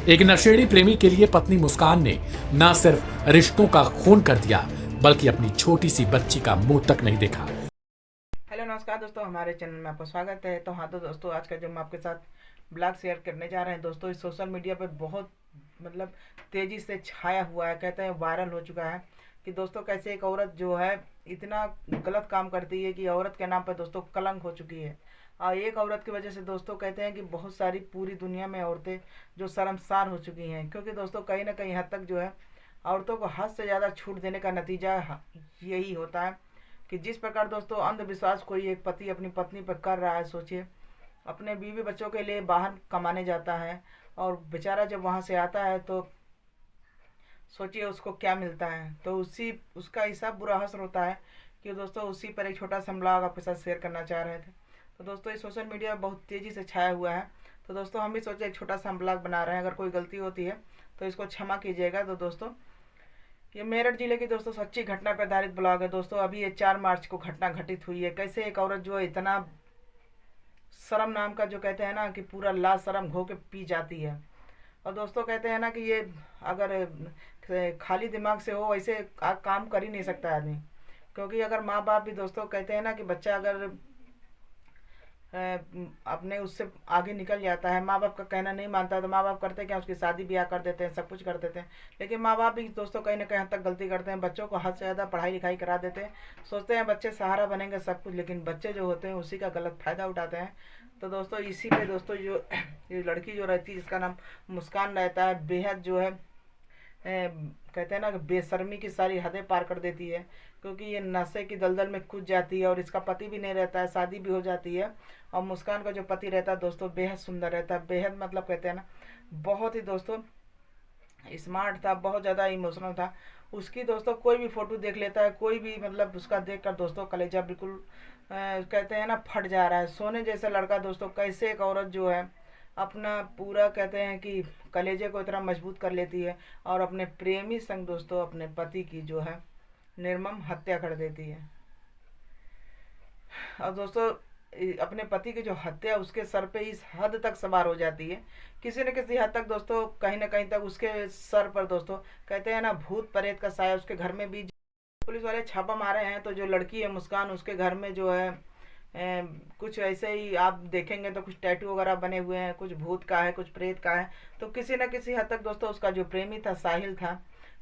एक नशेड़ी प्रेमी के लिए पत्नी मुस्कान ने न सिर्फ रिश्तों का खून कर दिया बल्कि अपनी छोटी सी बच्ची का मुंह तक नहीं देखा। हेलो नमस्कार दोस्तों, हमारे चैनल में आपका स्वागत है। तो हाँ, तो दोस्तों आज का जो हम आपके साथ ब्लॉग शेयर करने जा रहे हैं दोस्तों, इस सोशल मीडिया पे बहुत तेज़ी से छाया हुआ है, कहते हैं वायरल हो चुका है कि दोस्तों कैसे एक औरत जो है इतना गलत काम करती है कि औरत के नाम पर दोस्तों कलंक हो चुकी है। और एक औरत की वजह से दोस्तों कहते हैं कि बहुत सारी पूरी दुनिया में औरतें जो शर्मसार हो चुकी हैं, क्योंकि दोस्तों कहीं ना कहीं हद तक जो है औरतों को हद से ज़्यादा छूट देने का नतीजा यही होता है कि जिस प्रकार दोस्तों अंधविश्वास कोई एक पति अपनी पत्नी पर कर रहा है। सोचिए, अपने बीवी बच्चों के लिए बाहर कमाने जाता है और बेचारा जब वहाँ से आता है तो सोचिए उसको क्या मिलता है। तो उसी उसका हिसाब बुरा हश्र होता है कि दोस्तों उसी पर एक छोटा सा ब्लॉग आपके साथ शेयर करना चाह रहे थे। तो दोस्तों ये सोशल मीडिया बहुत तेज़ी से छाया हुआ है, तो दोस्तों हम भी सोचे एक छोटा सा ब्लॉग बना रहे हैं। अगर कोई गलती होती है तो इसको क्षमा कीजिएगा। तो दोस्तों ये मेरठ जिले की दोस्तों सच्ची घटना पर आधारित ब्लॉग है दोस्तों। अभी ये 4 मार्च को घटना घटित हुई है। कैसे एक औरत जो है इतना शर्म नाम का जो कहते हैं ना कि पूरा ला शर्म घो के पी जाती है। और दोस्तों कहते हैं ना कि ये अगर खाली दिमाग से हो वैसे काम कर ही नहीं सकता आदमी, क्योंकि अगर माँ बाप भी दोस्तों कहते हैं ना कि बच्चा अगर अपने उससे आगे निकल जाता है, माँ बाप का कहना नहीं मानता, तो माँ बाप करते क्या, उसकी शादी ब्याह कर देते हैं, सब कुछ कर देते हैं। लेकिन माँ बाप भी दोस्तों कहीं ना कहीं हद तक गलती करते हैं, बच्चों को हद से ज़्यादा पढ़ाई लिखाई करा देते हैं, सोचते हैं बच्चे सहारा बनेंगे सब कुछ, लेकिन बच्चे जो होते हैं उसी का गलत फ़ायदा उठाते हैं। तो दोस्तों इसी पे दोस्तों जो ये लड़की जो रहती है जिसका नाम मुस्कान रहता है, बेहद जो है कहते हैं ना कि बेशर्मी की सारी हदें पार कर देती है, क्योंकि ये नशे की दलदल में कूद जाती है और इसका पति भी नहीं रहता है, शादी भी हो जाती है। और मुस्कान का जो पति रहता है दोस्तों बेहद सुंदर रहता है, बेहद कहते हैं ना बहुत ही दोस्तों स्मार्ट था, बहुत ज़्यादा इमोशनल था। उसकी दोस्तों कोई भी फ़ोटो देख लेता है, कोई भी उसका देख कर दोस्तों कलेजा बिल्कुल कहते हैं ना फट जा रहा है। सोने जैसा लड़का दोस्तों, कैसे एक औरत जो है अपना पूरा कहते हैं कि कलेजे को इतना मजबूत कर लेती है और अपने प्रेमी संग दोस्तों अपने पति की जो है निर्मम हत्या कर देती है। और दोस्तों अपने पति की जो हत्या उसके सर पे इस हद तक सवार हो जाती है, किसी न किसी हद तक दोस्तों कहीं ना कहीं तक उसके सर पर दोस्तों कहते हैं ना भूत प्रेत का साया उसके घर में भी। पुलिस वाले छापा मारे हैं तो जो लड़की है मुस्कान उसके घर में जो है कुछ ऐसे ही आप देखेंगे तो कुछ टैटू वगैरह बने हुए हैं, कुछ भूत का है कुछ प्रेत का है। तो किसी न किसी हद तक दोस्तों उसका जो प्रेमी था साहिल था,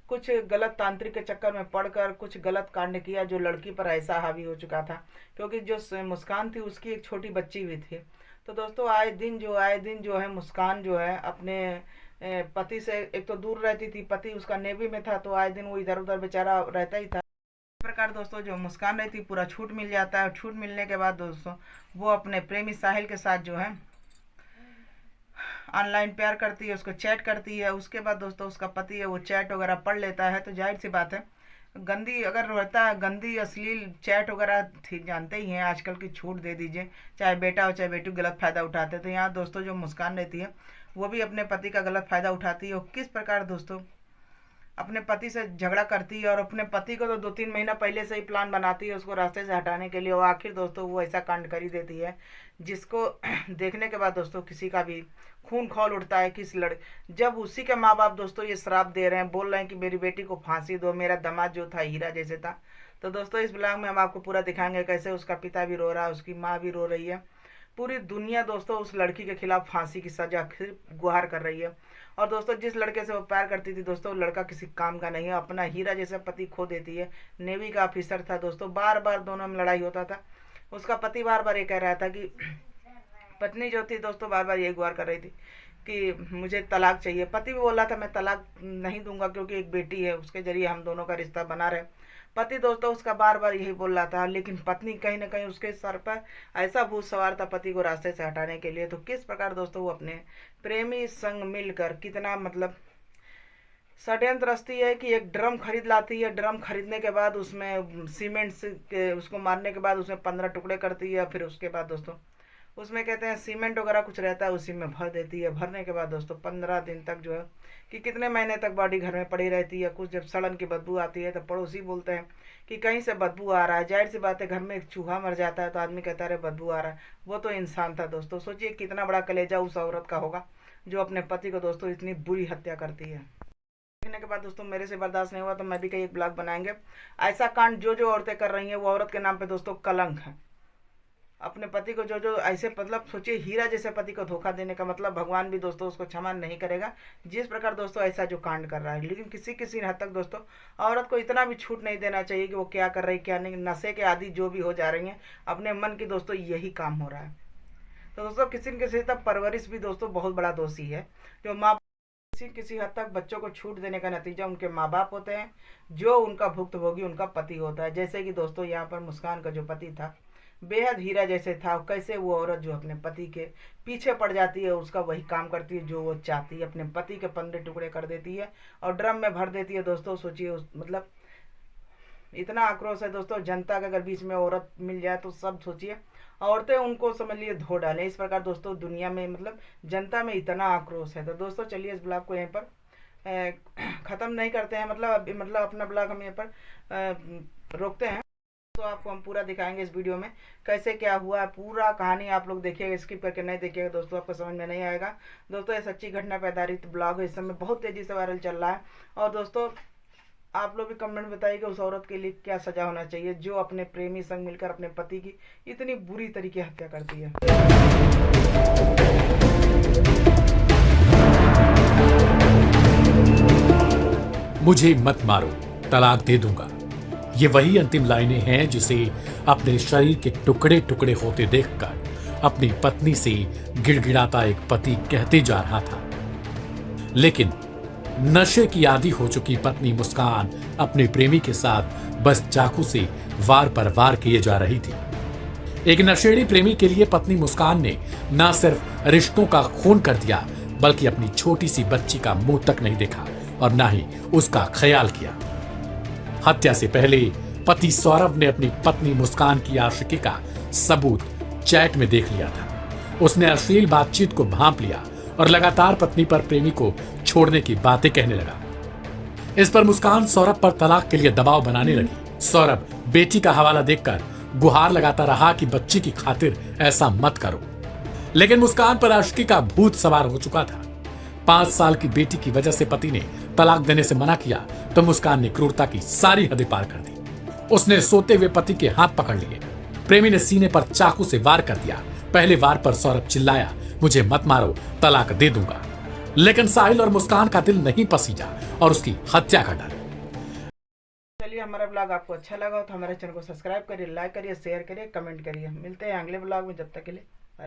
कुछ गलत तांत्रिक के चक्कर में पड़कर कुछ गलत कांड किया जो लड़की पर ऐसा हावी हो चुका था, क्योंकि जो मुस्कान थी उसकी एक छोटी बच्ची भी थी। तो दोस्तों आए दिन जो है मुस्कान जो है अपने पति से एक तो दूर रहती थी, पति उसका नेवी में था, तो आए दिन वो इधर उधर बेचारा रहता ही था। इस प्रकार दोस्तों जो मुस्कान रहती पूरा छूट मिल जाता है, और छूट मिलने के बाद दोस्तों वो अपने प्रेमी साहिल के साथ जो है ऑनलाइन प्यार करती है, उसको चैट करती है। उसके बाद दोस्तों उसका पति है वो चैट वगैरह पढ़ लेता है, तो जाहिर सी बात है गंदी अगर रहता है, गंदी अश्लील चैट वगैरह थी, जानते ही हैं आजकल की छूट दे दीजिए, चाहे बेटा हो चाहे बेटी गलत फ़ायदा उठाते हैं। तो यहाँ दोस्तों जो मुस्कान रहती है वो भी अपने पति का गलत फ़ायदा उठाती है, और किस प्रकार दोस्तों अपने पति से झगड़ा करती है और अपने पति को तो 2-3 महीना पहले से ही प्लान बनाती है उसको रास्ते से हटाने के लिए, और आखिर दोस्तों वो ऐसा कांड कर ही देती है जिसको देखने के बाद दोस्तों किसी का भी खून खौल उठता है। जब उसी के माँ बाप दोस्तों ये श्राप दे रहे हैं, बोल रहे हैं कि मेरी बेटी को फांसी दो, मेरा दामाद जो था हीरा जैसे था। तो दोस्तों इस ब्लॉग में हम आपको पूरा दिखाएंगे कैसे उसका पिता भी रो रहा है, उसकी माँ भी रो रही है, पूरी दुनिया दोस्तों उस लड़की के खिलाफ फांसी की सजा फिर गुहार कर रही है। और दोस्तों जिस लड़के से वो प्यार करती थी दोस्तों वो लड़का किसी काम का नहीं है, अपना हीरा जैसा पति खो देती है। नेवी का ऑफिसर था दोस्तों, बार बार दोनों में लड़ाई होता था। उसका पति बार बार ये कह रहा था कि पत्नी जो थी दोस्तों बार बार यही गुहार कर रही थी कि मुझे तलाक चाहिए। पति भी बोल रहा था मैं तलाक नहीं दूंगा क्योंकि एक बेटी है उसके जरिए हम दोनों का रिश्ता बना रहे। पति दोस्तों उसका बार बार यही बोल रहा था, लेकिन पत्नी कहीं ना कहीं उसके सर पर ऐसा भूत सवार था पति को रास्ते से हटाने के लिए। तो किस प्रकार दोस्तों वो अपने प्रेमी संग मिलकर कितना षड्यंत्र रचती है कि एक ड्रम खरीद लाती है, ड्रम खरीदने के बाद उसमें सीमेंट से उसको मारने के बाद उसमें 15 टुकड़े करती है, फिर उसके बाद दोस्तों उसमें कहते हैं सीमेंट वगैरह कुछ रहता है उसी में भर देती है। भरने के बाद दोस्तों 15 दिन तक जो है कि कितने महीने तक बॉडी घर में पड़ी रहती है। कुछ जब सड़न की बदबू आती है तो पड़ोसी बोलते हैं कि कहीं से बदबू आ रहा है। जाहिर सी बात है घर में एक चूहा मर जाता है तो आदमी कहता है बदबू आ रहा है, वो तो इंसान था दोस्तों। सोचिए कितना बड़ा कलेजा उस औरत का होगा जो अपने पति को दोस्तों इतनी बुरी हत्या करती है। देखने के बाद दोस्तों मेरे से बर्दाश्त नहीं हुआ तो मैं भी कहीं एक ब्लॉग बनाएंगे। ऐसा कांड जो जो औरतें कर रही हैं वो औरत के नाम पे दोस्तों कलंक है। अपने पति को जो जो ऐसे मतलब सोचिए, हीरा जैसे पति को धोखा देने का मतलब भगवान भी दोस्तों उसको क्षमा नहीं करेगा, जिस प्रकार दोस्तों ऐसा जो कांड कर रहा है। लेकिन किसी किसी हद तक दोस्तों औरत को इतना भी छूट नहीं देना चाहिए कि वो क्या कर रही क्या नहीं। नशे के आदि जो भी हो जा रही हैं, अपने मन की दोस्तों यही काम हो रहा है। तो दोस्तों किसी न किसी तक परवरिश भी दोस्तों बहुत बड़ा दोषी है। जो माँ किसी किसी हद तक बच्चों को छूट देने का नतीजा उनके माँ बाप होते हैं, जो उनका भुक्तभोगी उनका पति होता है। जैसे कि दोस्तों यहाँ पर मुस्कान का जो पति था बेहद हीरा जैसे था, कैसे वो औरत जो अपने पति के पीछे पड़ जाती है, उसका वही काम करती है जो वो चाहती है, अपने पति के 15 टुकड़े कर देती है और ड्रम में भर देती है। दोस्तों सोचिए उस मतलब इतना आक्रोश है दोस्तों जनता का, अगर बीच में औरत मिल जाए तो सब सोचिए औरतें उनको समझ लिए धो डालें। इस प्रकार दोस्तों दुनिया में मतलब जनता में इतना आक्रोश है। तो दोस्तों चलिए इस ब्लॉग को यहीं पर ख़त्म नहीं करते हैं, मतलब अपना ब्लॉग हम यहाँ पर रोकते हैं। तो आपको हम पूरा दिखाएंगे इस वीडियो में कैसे क्या हुआ है। पूरा कहानी आप लोग देखिएगा, स्किप करके नहीं देखिएगा दोस्तों, आपको समझ में नहीं आएगा। दोस्तों ये सच्ची घटना पर आधारित ब्लॉग है, इस समय बहुत तेज़ी से वायरल चल रहा है। और दोस्तों आप लोग भी कमेंट बताइए कि उस औरत के लिए क्या सजा होना चाहिए जो अपने प्रेमी संग मिलकर अपने पति की इतनी बुरी तरीके हत्या करती है। मुझे मत मारो, तलाक दे दूंगा, ये वही अंतिम लाइनें हैं जिसे अपने शरीर के टुकड़े टुकड़े होते देखकर अपनी पत्नी से गिड़गिड़ाता एक पति कहते जा रहा था। लेकिन नशे की आदी हो चुकी पत्नी मुस्कान अपने प्रेमी के साथ बस चाकू से वार पर वार किए जा रही थी। एक नशेड़ी प्रेमी के लिए पत्नी मुस्कान ने न सिर्फ रिश्तों का खून कर दिया, बल्कि अपनी छोटी सी बच्ची का मुंह तक नहीं देखा और न ही उसका ख्याल किया। हत्या से पहले पति सौरभ ने अपनी पत्नी मुस्कान की आशिकी का सबूत चैट में देख लिया था। उसने अश्लील बातचीत को भांप लिया और लगातार पत्नी पर प्रेमी को छोड़ने की बातें कहने लगा। इस पर मुस्कान सौरभ पर तलाक के लिए दबाव बनाने लगी। सौरभ बेटी का हवाला देखकर गुहार लगाता रहा कि बच्ची की खातिर ऐसा मत करो, लेकिन मुस्कान पर आशिकी का भूत सवार हो चुका था। 5 साल की बेटी की वजह से पति ने तलाक देने से मना किया तो मुस्कान ने क्रूरता की सारी हदें पार कर दी। उसने सोते हुए पति के हाथ पकड़ लिए। प्रेमी ने सीने पर चाकू से वार कर दिया। पहले वार पर सौरभ चिल्लाया, मुझे मत मारो, तलाक दे दूंगा। लेकिन साहिल और मुस्कान का दिल नहीं पसीजा और उसकी हत्या कर डाली। चलिए हमारा ब्लॉग आपको अच्छा लगा हो तो हमारे चैनल को सब्सक्राइब करिए, लाइक करिए, शेयर करिए, कमेंट करिए। मिलते हैं अगले ब्लॉग में, जब तक के लिए